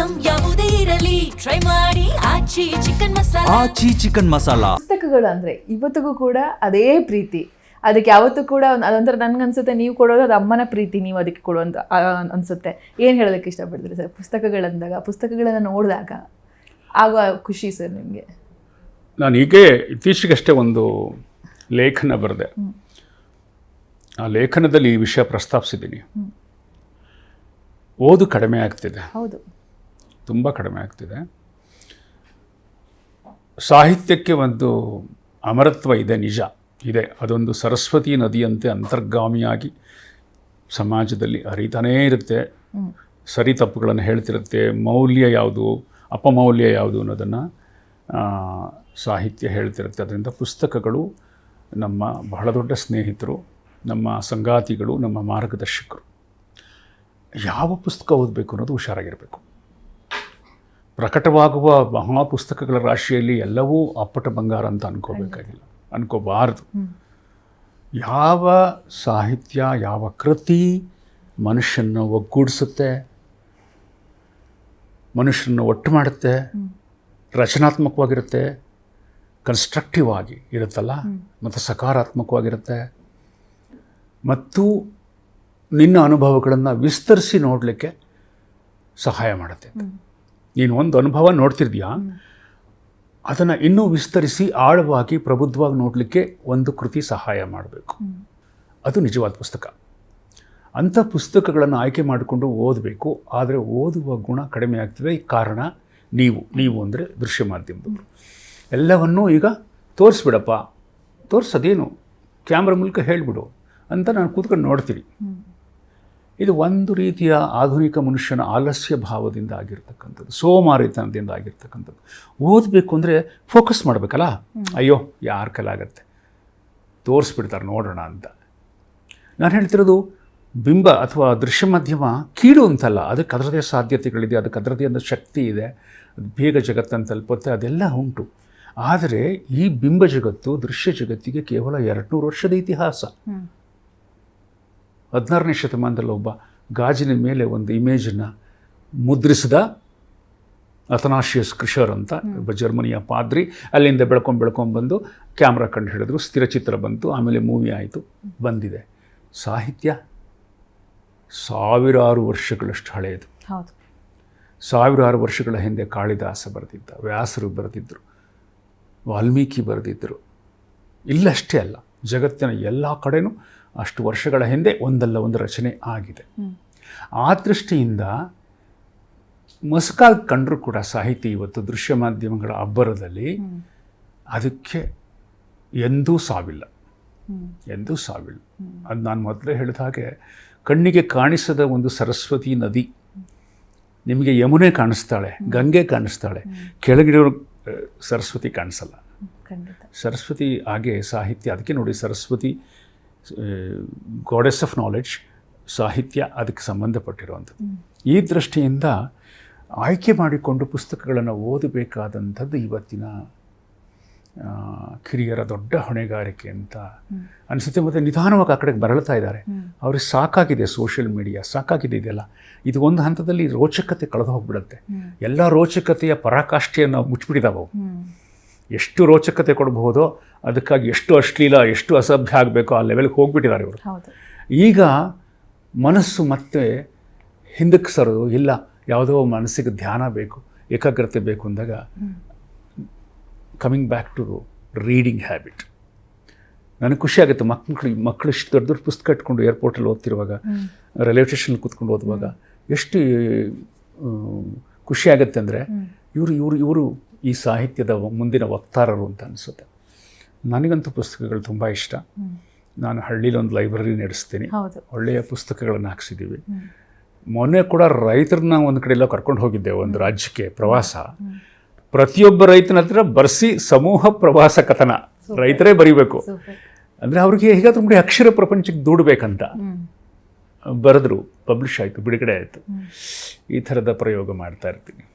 Item ಯಾವುದೇ ಇರಲಿ try ಮಾಡಿ ಆಚಿ ಚಿಕನ್ ಮಸಾಲಾ. ಆಚಿ ಚಿಕನ್ ಮಸಾಲಾ. ಪುಸ್ತಕಗಳು ಅಂದರೆ ಇವತ್ತಿಗೂ ಕೂಡ ಅದೇ ಪ್ರೀತಿ, ಅದಕ್ಕೆ ಯಾವತ್ತೂ ಕೂಡ ಅದೊಂಥರ ನನಗನ್ಸುತ್ತೆ ನೀವು ಕೊಡೋದು ಅದು ಅಮ್ಮನ ಪ್ರೀತಿ ನೀವು ಅದಕ್ಕೆ ಕೊಡುವಂತ ಅನಿಸುತ್ತೆ. ಏನು ಹೇಳೋದಕ್ಕೆ ಇಷ್ಟಪಡ್ತೀರಿ ಸರ್ ಪುಸ್ತಕಗಳಂದಾಗ, ಪುಸ್ತಕಗಳನ್ನು ನೋಡಿದಾಗ ಆಗುವ ಖುಷಿ ಸರ್ ನಿಮಗೆ? ನಾನು ಹೀಗೆ ಇತ್ತೀಚೆಗಷ್ಟೇ ಒಂದು ಲೇಖನ ಬರೆದೆ. ಆ ಲೇಖನದಲ್ಲಿ ಈ ವಿಷಯ ಪ್ರಸ್ತಾಪಿಸಿದ್ದೀನಿ. ಓದು ಕಡಿಮೆ ಆಗ್ತಿದೆ, ಹೌದು, ತುಂಬ ಕಡಿಮೆ ಆಗ್ತಿದೆ. ಸಾಹಿತ್ಯಕ್ಕೆ ಒಂದು ಅಮರತ್ವ ಇದೆ, ನಿಜ ಇದೆ. ಅದೊಂದು ಸರಸ್ವತಿ ನದಿಯಂತೆ ಅಂತರ್ಗಾಮಿಯಾಗಿ ಸಮಾಜದಲ್ಲಿ ಹರಿತಾನೇ ಇರುತ್ತೆ. ಸರಿ ತಪ್ಪುಗಳನ್ನು ಹೇಳ್ತಿರುತ್ತೆ. ಮೌಲ್ಯ ಯಾವುದು, ಅಪಮೌಲ್ಯ ಯಾವುದು ಅನ್ನೋದನ್ನು ಸಾಹಿತ್ಯ ಹೇಳ್ತಿರುತ್ತೆ. ಅದರಿಂದ ಪುಸ್ತಕಗಳು ನಮ್ಮ ಬಹಳ ದೊಡ್ಡ ಸ್ನೇಹಿತರು, ನಮ್ಮ ಸಂಗಾತಿಗಳು, ನಮ್ಮ ಮಾರ್ಗದರ್ಶಕರು. ಯಾವ ಪುಸ್ತಕ ಓದಬೇಕು ಅನ್ನೋದು ಹುಷಾರಾಗಿರಬೇಕು. ಪ್ರಕಟವಾಗುವ ಮಹಾಪುಸ್ತಕಗಳ ರಾಶಿಯಲ್ಲಿ ಎಲ್ಲವೂ ಅಪ್ಪಟ ಬಂಗಾರ ಅಂತ ಅನ್ಕೋಬಾರ್ದು. ಯಾವ ಸಾಹಿತ್ಯ, ಯಾವ ಕೃತಿ ಮನುಷ್ಯನ ಒಗ್ಗೂಡಿಸುತ್ತೆ, ಮನುಷ್ಯನ ಒಟ್ಟು ಮಾಡುತ್ತೆ, ರಚನಾತ್ಮಕವಾಗಿರುತ್ತೆ, ಕನ್ಸ್ಟ್ರಕ್ಟಿವ್ ಆಗಿ ಇರುತ್ತಲ್ಲ, ಮತ್ತು ಸಕಾರಾತ್ಮಕವಾಗಿರುತ್ತೆ, ಮತ್ತು ನಿನ್ನ ಅನುಭವಗಳನ್ನು ವಿಸ್ತರಿಸಿ ನೋಡಲಿಕ್ಕೆ ಸಹಾಯ ಮಾಡುತ್ತೆ. ನೀನು ಒಂದು ಅನುಭವ ನೋಡ್ತಿರ್ತೀಯಾ, ಅದನ್ನು ಇನ್ನೂ ವಿಸ್ತರಿಸಿ ಆಳವಾಗಿ ಪ್ರಬುದ್ಧವಾಗಿ ನೋಡಲಿಕ್ಕೆ ಒಂದು ಕೃತಿ ಸಹಾಯ ಮಾಡಬೇಕು. ಅದು ನಿಜವಾದ ಪುಸ್ತಕ. ಅಂಥ ಪುಸ್ತಕಗಳನ್ನು ಆಯ್ಕೆ ಮಾಡಿಕೊಂಡು ಓದಬೇಕು. ಆದರೆ ಓದುವ ಗುಣ ಕಡಿಮೆ ಆಗ್ತದೆ. ಈ ಕಾರಣ ನೀವು ಅಂದರೆ ದೃಶ್ಯ ಮಾಧ್ಯಮದವರು ಎಲ್ಲವನ್ನೂ ಈಗ ತೋರಿಸ್ಬಿಡಪ್ಪ, ತೋರಿಸೋದೇನು, ಕ್ಯಾಮ್ರಾ ಮೂಲಕ ಹೇಳಿಬಿಡು ಅಂತ ನಾನು ಕೂತ್ಕೊಂಡು ನೋಡ್ತೀನಿ. ಇದು ಒಂದು ರೀತಿಯ ಆಧುನಿಕ ಮನುಷ್ಯನ ಆಲಸ್ಯ ಭಾವದಿಂದ ಆಗಿರ್ತಕ್ಕಂಥದ್ದು, ಸೋಮಾರಿತನದಿಂದ ಆಗಿರ್ತಕ್ಕಂಥದ್ದು. ಓದಬೇಕು ಅಂದರೆ ಫೋಕಸ್ ಮಾಡಬೇಕಲ್ಲ. ಅಯ್ಯೋ ಯಾರ ಕಲಾಗತ್ತೆ, ತೋರಿಸ್ಬಿಡ್ತಾರೆ ನೋಡೋಣ ಅಂತ. ನಾನು ಹೇಳ್ತಿರೋದು ಬಿಂಬ ಅಥವಾ ದೃಶ್ಯ ಮಾಧ್ಯಮ ಕೀಳು ಅಂತಲ್ಲ. ಅದಕ್ಕೆ ಅದರದೇ ಸಾಧ್ಯತೆಗಳಿದೆ, ಅದಕ್ಕೆ ಅದರದೇ ಒಂದು ಶಕ್ತಿ ಇದೆ, ಅದು ಬೇಗ ಜಗತ್ತನ್ನು ತಲುಪುತ್ತೆ, ಅದೆಲ್ಲ ಉಂಟು. ಆದರೆ ಈ ಬಿಂಬ ಜಗತ್ತು ದೃಶ್ಯ ಜಗತ್ತಿಗೆ ಕೇವಲ 200 ವರ್ಷದ ಇತಿಹಾಸ. 16ನೇ ಶತಮಾನದಲ್ಲಿ ಒಬ್ಬ ಗಾಜಿನ ಮೇಲೆ ಒಂದು ಇಮೇಜನ್ನು ಮುದ್ರಿಸಿದ ಅಥನಾಶಿಯಸ್ ಕ್ರಿಷರ್ ಅಂತ ಒಬ್ಬ ಜರ್ಮನಿಯ ಪಾದ್ರಿ, ಅಲ್ಲಿಂದ ಬೆಳ್ಕೊಂಡ್ಬಂದು ಕ್ಯಾಮ್ರಾ ಕಂಡು ಹಿಡಿದ್ರು, ಸ್ಥಿರಚಿತ್ರ ಬಂತು, ಆಮೇಲೆ ಮೂವಿ ಆಯಿತು, ಬಂದಿದೆ. ಸಾಹಿತ್ಯ ಸಾವಿರಾರು ವರ್ಷಗಳಷ್ಟು ಹಳೆಯದು. ಸಾವಿರಾರು ವರ್ಷಗಳ ಹಿಂದೆ ಕಾಳಿದಾಸ ಬರೆದಿದ್ದ, ವ್ಯಾಸರು ಬರೆದಿದ್ದರು, ವಾಲ್ಮೀಕಿ ಬರೆದಿದ್ದರು. ಇಲ್ಲಷ್ಟೇ ಅಲ್ಲ, ಜಗತ್ತಿನ ಎಲ್ಲ ಕಡೆನೂ ಅಷ್ಟು ವರ್ಷಗಳ ಹಿಂದೆ ಒಂದಲ್ಲ ಒಂದು ರಚನೆ ಆಗಿದೆ. ಆ ದೃಷ್ಟಿಯಿಂದ ಮಸುಕಾಗಿ ಕಂಡರೂ ಕೂಡ ಸಾಹಿತ್ಯ ಇವತ್ತು ದೃಶ್ಯ ಮಾಧ್ಯಮಗಳ ಅಬ್ಬರದಲ್ಲಿ ಅದಕ್ಕೆ ಎಂದೂ ಸಾವಿಲ್ಲ. ಅದು ನಾನು ಮೊದಲೇ ಹೇಳಿದ ಹಾಗೆ, ಕಣ್ಣಿಗೆ ಕಾಣಿಸದ ಒಂದು ಸರಸ್ವತಿ ನದಿ. ನಿಮಗೆ ಯಮುನೆ ಕಾಣಿಸ್ತಾಳೆ, ಗಂಗೆ ಕಾಣಿಸ್ತಾಳೆ, ಕೆಳಗಿಡೋರು ಸರಸ್ವತಿ ಕಾಣಿಸಲ್ಲ. ಸರಸ್ವತಿ ಹಾಗೆ ಸಾಹಿತ್ಯ. ಅದಕ್ಕೆ ನೋಡಿ, ಸರಸ್ವತಿ ಗಾಡೆಸ್ ಆಫ್ ನಾಲೆಡ್ಜ್, ಸಾಹಿತ್ಯ ಅದಕ್ಕೆ ಸಂಬಂಧಪಟ್ಟಿರುವಂಥದ್ದು. ಈ ದೃಷ್ಟಿಯಿಂದ ಆಯ್ಕೆ ಮಾಡಿಕೊಂಡು ಪುಸ್ತಕಗಳನ್ನು ಓದಬೇಕಾದಂಥದ್ದು ಇವತ್ತಿನ ಕಿರಿಯರ ದೊಡ್ಡ ಹೊಣೆಗಾರಿಕೆ ಅಂತ ಅನಿಸುತ್ತೆ. ಮತ್ತು ನಿಧಾನವಾಗಿ ಆ ಕಡೆಗೆ ಬರಳ್ತಾ ಇದ್ದಾರೆ. ಅವ್ರಿಗೆ ಸಾಕಾಗಿದೆ ಸೋಷಿಯಲ್ ಮೀಡಿಯಾ, ಸಾಕಾಗಿದೆ ಇದೆಲ್ಲ. ಇದು ಒಂದು ಹಂತದಲ್ಲಿ ರೋಚಕತೆ ಕಳೆದು ಹೋಗ್ಬಿಡುತ್ತೆ. ಎಲ್ಲ ರೋಚಕತೆಯ ಪರಾಕಾಷ್ಠೆಯನ್ನು ಮುಚ್ಚಿಬಿಟ್ಟಿದ್ದಾವೆ ಅವು. ಎಷ್ಟು ರೋಚಕತೆ ಕೊಡಬಹುದೋ ಅದಕ್ಕಾಗಿ ಎಷ್ಟು ಅಶ್ಲೀಲ, ಎಷ್ಟು ಅಸಭ್ಯ ಆಗಬೇಕೋ ಆ ಲೆವೆಲ್ಗೆ ಹೋಗ್ಬಿಟ್ಟಿದ್ದಾರೆ ಇವರು. ಈಗ ಮನಸ್ಸು ಮತ್ತೆ ಹಿಂದಕ್ಕೆ ಸರೋದು ಇಲ್ಲ, ಯಾವುದೋ ಮನಸ್ಸಿಗೆ ಧ್ಯಾನ ಬೇಕು, ಏಕಾಗ್ರತೆ ಬೇಕು ಅಂದಾಗ coming back to reading habit. ನನಗೆ ಖುಷಿ ಆಗುತ್ತೆ. ಮಕ್ಕಳು ಇಷ್ಟು ದೊಡ್ಡ ದೊಡ್ಡ ಪುಸ್ತಕ ಇಟ್ಕೊಂಡು ಏರ್ಪೋರ್ಟಲ್ಲಿ ಓದ್ತಿರುವಾಗ, ರೈಲ್ವೆ ಸ್ಟೇಷನಲ್ಲಿ ಕೂತ್ಕೊಂಡು ಓದುವಾಗ ಎಷ್ಟು ಖುಷಿ ಆಗುತ್ತೆ ಅಂದರೆ, ಇವರು ಈ ಸಾಹಿತ್ಯದ ಮುಂದಿನ ವಕ್ತಾರರು ಅಂತ ಅನಿಸುತ್ತೆ. ನನಗಂತೂ ಪುಸ್ತಕಗಳು ತುಂಬ ಇಷ್ಟ. ನಾನು ಹಳ್ಳಿಲಿ ಒಂದು ಲೈಬ್ರರಿ ನಡೆಸ್ತೀನಿ, ಒಳ್ಳೆಯ ಪುಸ್ತಕಗಳನ್ನು ಹಾಕ್ಸಿದ್ದೀವಿ. ಮೊನ್ನೆ ಕೂಡ ರೈತರನ್ನ ಒಂದು ಕಡೆ ಎಲ್ಲ ಕರ್ಕೊಂಡು ಹೋಗಿದ್ದೆ, ಒಂದು ರಾಜ್ಯಕ್ಕೆ ಪ್ರವಾಸ. ಪ್ರತಿಯೊಬ್ಬ ರೈತನ ಹತ್ರ ಬರ್ಸಿ ಸಮೂಹ ಪ್ರವಾಸ ಕಥನ ರೈತರೇ ಬರೀಬೇಕು ಅಂದರೆ ಅವ್ರಿಗೆ ಹೇಗಾದ್ರೂ ಮಾಡಿ ಅಕ್ಷರ ಪ್ರಪಂಚಕ್ಕೆ ದೂಡಬೇಕಂತ ಬರೆದ್ರು, ಪಬ್ಲಿಷ್ ಆಯಿತು, ಬಿಡುಗಡೆ ಆಯಿತು. ಈ ಥರದ ಪ್ರಯೋಗ ಮಾಡ್ತಾ ಇರ್ತೀನಿ.